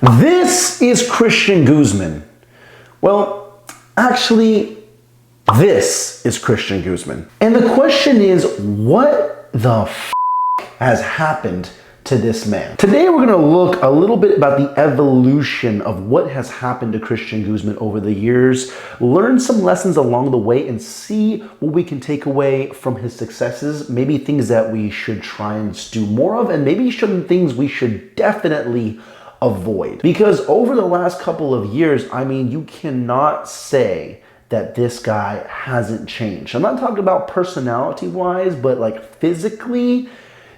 This is Christian Guzman. Well, actually, this is Christian Guzman. And the question is, what the has happened to this man? Today we're going to look a little bit about the evolution of what has happened to Christian Guzman over the years, learn some lessons along the way, and see what we can take away from his successes, maybe things that we should try and do more of, and maybe certain things we should definitely avoid. Because over the last couple of years, I mean, you cannot say that this guy hasn't changed. I'm not talking about personality-wise, but like physically,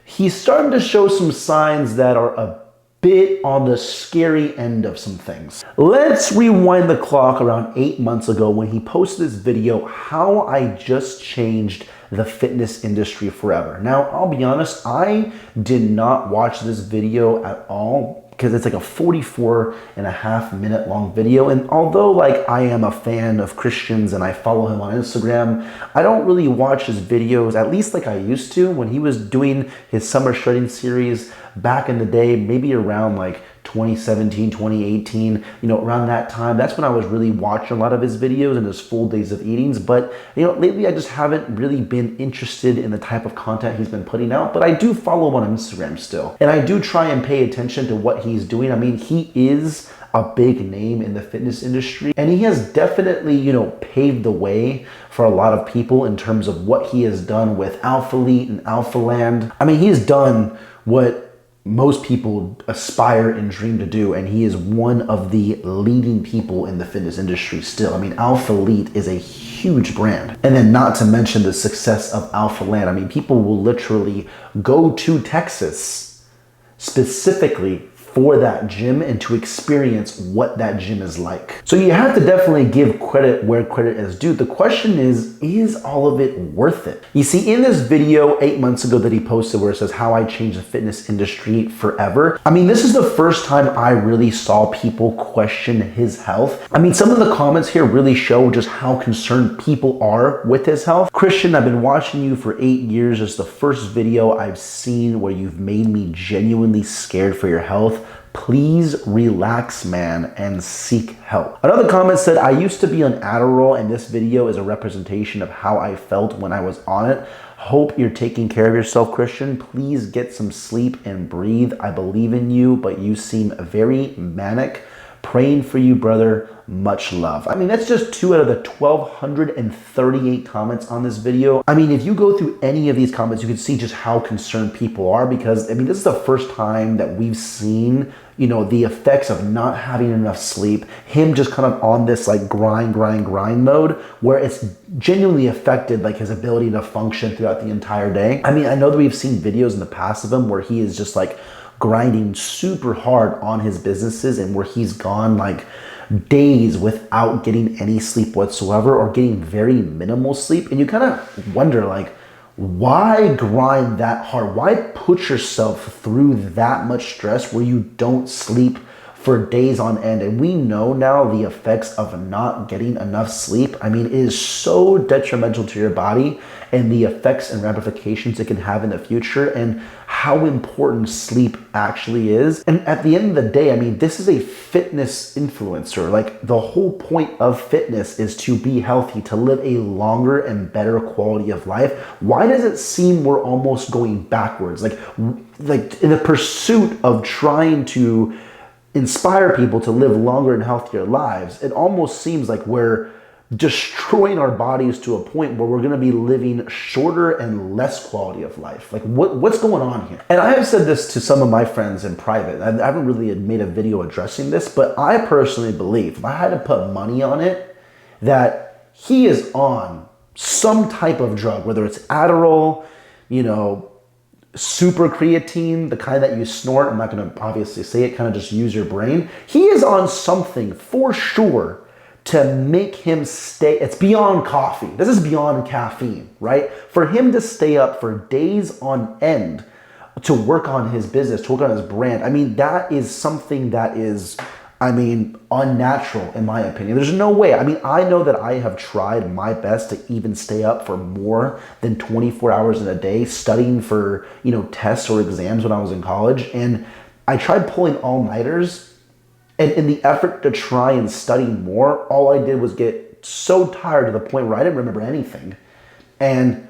he's starting to show some signs that are a bit on the scary end of some things. Let's rewind the clock around 8 months ago when he posted this video, How I Just Changed the Fitness Industry Forever. Now, I'll be honest, I did not watch this video at all because it's like a 44.5-minute long video. And although like I am a fan of Christians and I follow him on Instagram, I don't really watch his videos, at least like I used to when he was doing his summer shredding series back in the day, maybe around like 2017, 2018, around that time. That's when I was really watching a lot of his videos and his full days of eatings. But, lately I just haven't really been interested in the type of content he's been putting out, but I do follow him on Instagram still. And I do try and pay attention to what he's doing. I mean, he is a big name in the fitness industry, and he has definitely, paved the way for a lot of people in terms of what he has done with Alpha Elite and Alpha Land. I mean, he's done what most people aspire and dream to do, and he is one of the leading people in the fitness industry still. I mean, Alpha Elite is a huge brand. And then not to mention the success of Alpha Land. I mean, people will literally go to Texas specifically for that gym and to experience what that gym is like. So you have to definitely give credit where credit is due. The question is all of it worth it? You see, in this video 8 months ago that he posted where it says how I changed the fitness industry forever, I mean, this is the first time I really saw people question his health. I mean, some of the comments here really show just how concerned people are with his health. Christian, I've been watching you for 8 years. It's the first video I've seen where you've made me genuinely scared for your health. Please relax, man, and seek help. Another comment said, I used to be on Adderall, and this video is a representation of how I felt when I was on it. Hope you're taking care of yourself, Christian. Please get some sleep and breathe. I believe in you, but you seem very manic. Praying for you, brother. Much love. I mean, that's just 2 out of the 1,238 comments on this video. I mean, if you go through any of these comments, you can see just how concerned people are, because I mean, this is the first time that we've seen, the effects of not having enough sleep, him just kind of on this like grind mode where it's genuinely affected like his ability to function throughout the entire day. I mean, I know that we've seen videos in the past of him where he is just like grinding super hard on his businesses and where he's gone like days without getting any sleep whatsoever or getting very minimal sleep. And you kind of wonder, like, why grind that hard? Why put yourself through that much stress where you don't sleep for days on end? And we know now the effects of not getting enough sleep. I mean, it is so detrimental to your body and the effects and ramifications it can have in the future and how important sleep actually is. And at the end of the day, I mean, this is a fitness influencer. Like, the whole point of fitness is to be healthy, to live a longer and better quality of life. Why does it seem we're almost going backwards? Like in the pursuit of trying to inspire people to live longer and healthier lives, it almost seems like we're destroying our bodies to a point where we're going to be living shorter and less quality of life. Like, what's going on here? And I have said this to some of my friends in private. I haven't really made a video addressing this, but I personally believe, if I had to put money on it, that he is on some type of drug, whether it's Adderall, super creatine, the kind that you snort. I'm not going to obviously say it, kind of just use your brain. He is on something for sure to make him stay. It's beyond coffee. This is beyond caffeine, right? For him to stay up for days on end to work on his business, to work on his brand. I mean, that is something that is, unnatural in my opinion. There's no way. I mean, I know that I have tried my best to even stay up for more than 24 hours in a day studying for, tests or exams when I was in college. And I tried pulling all-nighters And in the effort to try and study more, all I did was get so tired to the point where I didn't remember anything and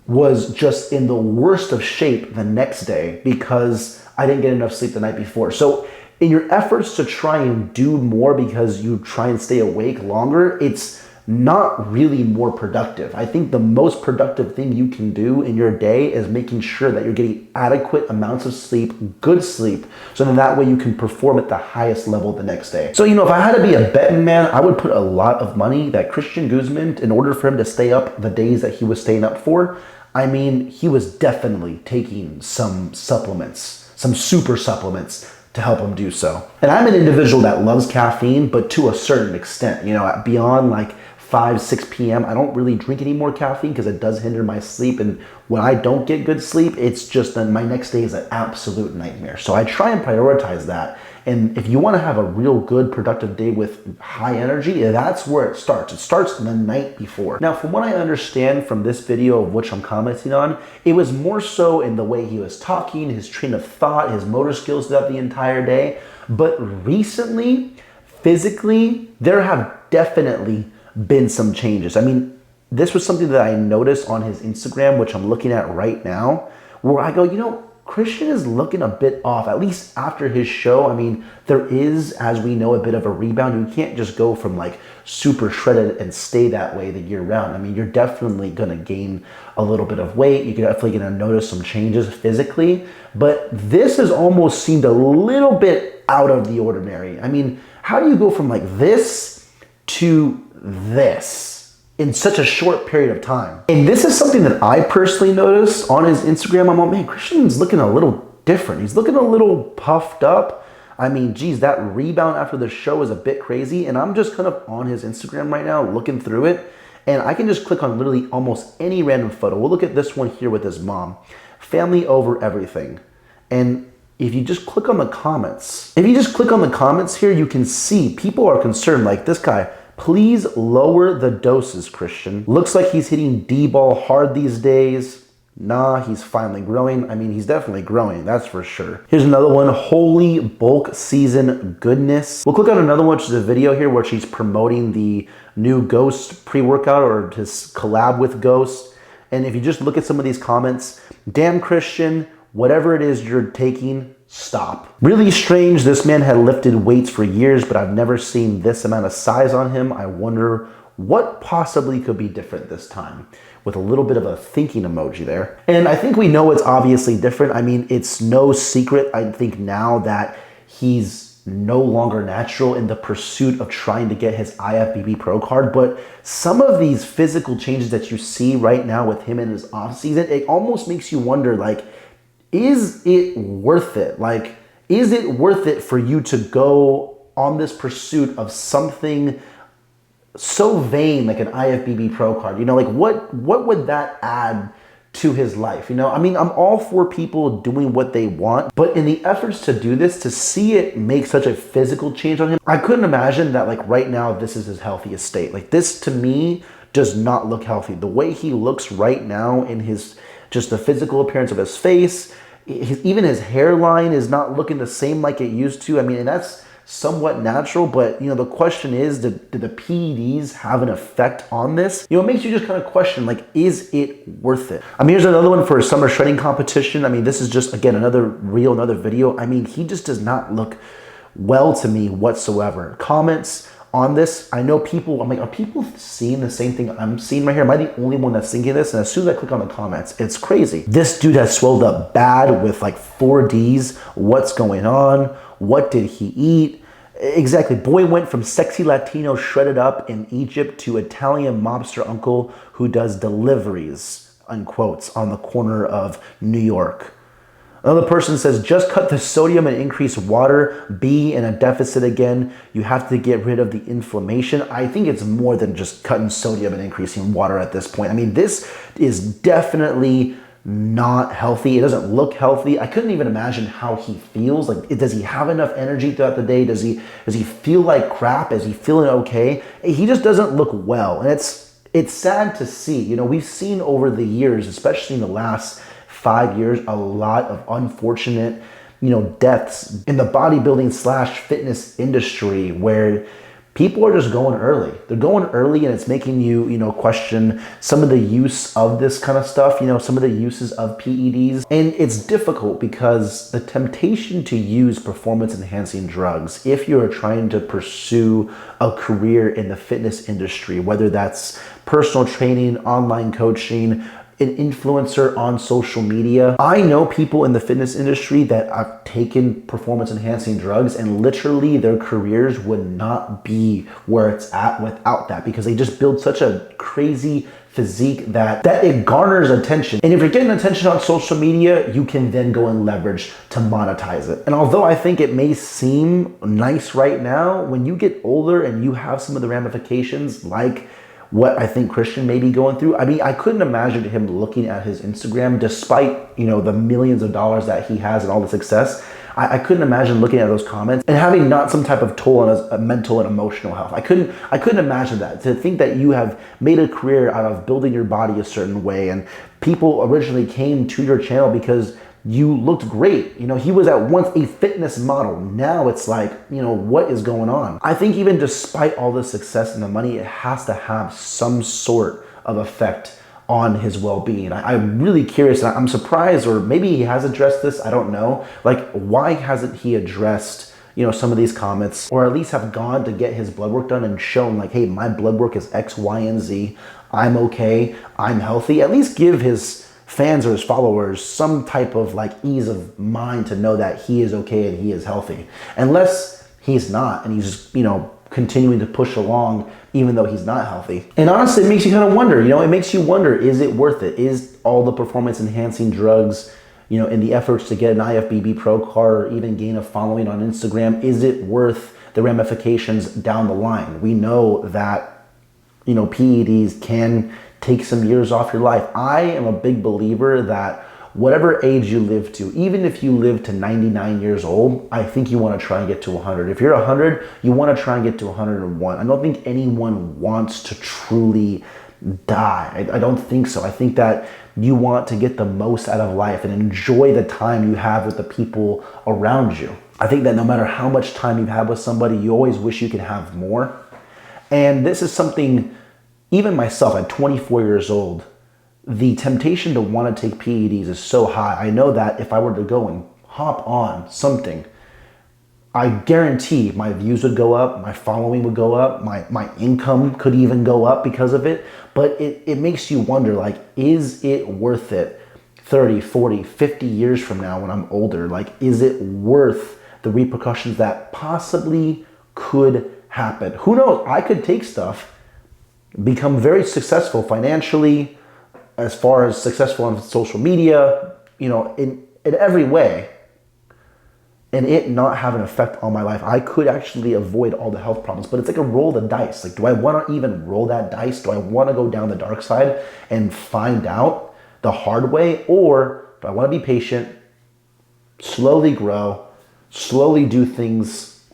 was just in the worst of shape the next day because I didn't get enough sleep the night before. So in your efforts to try and do more because you try and stay awake longer, it's not really more productive. I think the most productive thing you can do in your day is making sure that you're getting adequate amounts of sleep, good sleep, so then that way you can perform at the highest level the next day. So, if I had to be a betting man, I would put a lot of money that Christian Guzman, in order for him to stay up the days that he was staying up for, he was definitely taking some supplements, some super supplements to help him do so. And I'm an individual that loves caffeine, but to a certain extent, beyond like 5, 6 p.m., I don't really drink any more caffeine because it does hinder my sleep. And when I don't get good sleep, it's just then my next day is an absolute nightmare. So I try and prioritize that. And if you want to have a real good, productive day with high energy, that's where it starts. It starts the night before. Now, from what I understand from this video of which I'm commenting on, it was more so in the way he was talking, his train of thought, his motor skills throughout the entire day. But recently, physically, there have definitely been some changes. This was something that I noticed on his Instagram, which I'm looking at right now, where I go, Christian is looking a bit off, at least after his show. There is, as we know, a bit of a rebound. You can't just go from like super shredded and stay that way the year round. You're definitely gonna gain a little bit of weight. You're definitely gonna notice some changes physically, but this has almost seemed a little bit out of the ordinary. How do you go from like this to this in such a short period of time? And this is something that I personally noticed on his Instagram. I'm like, man, Christian's looking a little different. He's looking a little puffed up. Geez, that rebound after the show is a bit crazy. And I'm just kind of on his Instagram right now, looking through it. And I can just click on literally almost any random photo. We'll look at this one here with his mom. Family over everything. And if you just click on the comments, here, you can see people are concerned like this guy. Please lower the doses, Christian. Looks like he's hitting D-ball hard these days. Nah, he's finally growing. He's definitely growing, that's for sure. Here's another one, holy bulk season goodness. We'll click on another one, which is a video here where she's promoting the new Ghost pre-workout or his collab with Ghost. And if you just look at some of these comments, damn Christian, whatever it is you're taking, stop. Really strange, this man had lifted weights for years, but I've never seen this amount of size on him. I wonder what possibly could be different this time, with a little bit of a thinking emoji there. And I think we know it's obviously different. It's no secret, I think now, that he's no longer natural in the pursuit of trying to get his IFBB Pro card. But some of these physical changes that you see right now with him in his off season, it almost makes you wonder, like, is it worth it? Like, is it worth it for you to go on this pursuit of something so vain like an IFBB Pro card? What would that add to his life? I'm all for people doing what they want, but in the efforts to do this, to see it make such a physical change on him, I couldn't imagine that like right now this is his healthiest state. Like, this to me does not look healthy. The way he looks right now in just the physical appearance of his face, even his hairline is not looking the same like it used to. And that's somewhat natural, but the question is, did the PEDs have an effect on this? It makes you just kind of question, like, is it worth it? Here's another one for a summer shredding competition. This is just, again, another video. He just does not look well to me whatsoever. Comments on this, I know people, are people seeing the same thing I'm seeing right here? Am I the only one that's thinking this? And as soon as I click on the comments, it's crazy. This dude has swelled up bad with like 4Ds. What's going on? What did he eat? Exactly. Boy went from sexy Latino shredded up in Egypt to Italian mobster uncle who does deliveries, unquotes, on the corner of New York. Another person says, just cut the sodium and increase water. Be in a deficit again. You have to get rid of the inflammation. I think it's more than just cutting sodium and increasing water at this point. This is definitely not healthy. It doesn't look healthy. I couldn't even imagine how he feels. Like, does he have enough energy throughout the day? Does he feel like crap? Is he feeling okay? He just doesn't look well. And it's sad to see. We've seen over the years, especially in the last 5 years, a lot of unfortunate deaths in the bodybuilding slash fitness industry where people are just going early. They're going early, and it's making you, question some of the use of this kind of stuff, some of the uses of PEDs. And it's difficult because the temptation to use performance enhancing drugs, if you're trying to pursue a career in the fitness industry, whether that's personal training, online coaching, an influencer on social media. I know people in the fitness industry that have taken performance enhancing drugs, and literally their careers would not be where it's at without that, because they just build such a crazy physique that it garners attention. And if you're getting attention on social media, you can then go and leverage to monetize it. And although I think it may seem nice right now, when you get older and you have some of the ramifications like what I think Christian may be going through. I mean, I couldn't imagine him looking at his Instagram, despite, the millions of dollars that he has and all the success. I couldn't imagine looking at those comments and having not some type of toll on his mental and emotional health. I couldn't imagine that. To think that you have made a career out of building your body a certain way, and people originally came to your channel because you looked great. He was at once a fitness model. Now it's like, what is going on? I think even despite all the success and the money, it has to have some sort of effect on his well-being. I'm really curious, and I'm surprised, or maybe he has addressed this, I don't know. Like, why hasn't he addressed, some of these comments, or at least have gone to get his blood work done and shown like, hey, my blood work is X, Y, and Z. I'm okay, I'm healthy. At least give his fans or his followers some type of like ease of mind to know that he is okay and he is healthy. Unless he's not, and he's just, continuing to push along even though he's not healthy. And honestly, it makes you kind of wonder, it makes you wonder, is it worth it? Is all the performance enhancing drugs, in the efforts to get an IFBB pro card or even gain a following on Instagram, is it worth the ramifications down the line? We know that, PEDs can take some years off your life. I am a big believer that whatever age you live to, even if you live to 99 years old, I think you want to try and get to 100. If you're 100, you want to try and get to 101. I don't think anyone wants to truly die. I don't think so. I think that you want to get the most out of life and enjoy the time you have with the people around you. I think that no matter how much time you've had with somebody, you always wish you could have more. And this is something, even myself at 24 years old, the temptation to want to take PEDs is so high. I know that if I were to go and hop on something, I guarantee my views would go up, my following would go up, my income could even go up because of it. But it makes you wonder, like, is it worth it 30, 40, 50 years from now when I'm older? Like, is it worth the repercussions that possibly could happen? Who knows? I could take stuff, become very successful financially, as far as successful on social media, in every way, and it not have an effect on my life. I could actually avoid all the health problems, but it's like a roll of the dice. Like, do I want to even roll that dice? Do I want to go down the dark side and find out the hard way? Or do I want to be patient, slowly grow, slowly do things,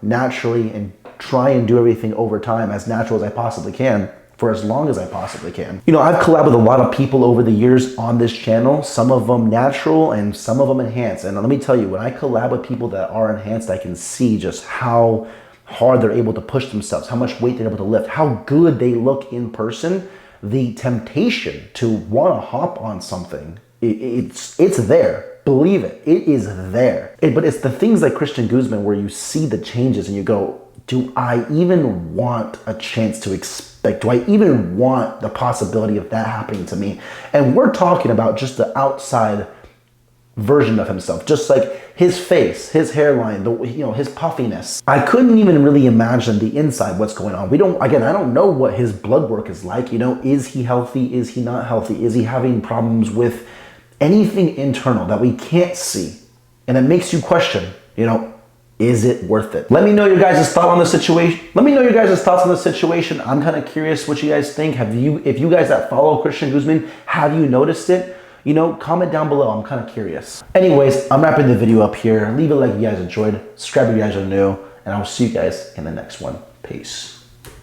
naturally, and try and do everything over time as natural as I possibly can, for as long as I possibly can. I've collabed with a lot of people over the years on this channel, some of them natural and some of them enhanced. And let me tell you, when I collab with people that are enhanced, I can see just how hard they're able to push themselves, how much weight they're able to lift, how good they look in person. The temptation to want to hop on something, it's there. Believe it, it is there. But it's the things like Christian Guzman where you see the changes and you go, do I even want a chance to expect? Do I even want the possibility of that happening to me? And we're talking about just the outside version of himself, just like his face, his hairline, his puffiness. I couldn't even really imagine the inside, what's going on. I don't know what his blood work is like. Is he healthy? Is he not healthy? Is he having problems with anything internal that we can't see? And it makes you question, is it worth it? Let me know your guys' thoughts on the situation. I'm kind of curious what you guys think. If you guys that follow Christian Guzman, have you noticed it? Comment down below. I'm kind of curious. Anyways, I'm wrapping the video up here. Leave a like if you guys enjoyed. Subscribe if you guys are new. And I'll see you guys in the next one. Peace.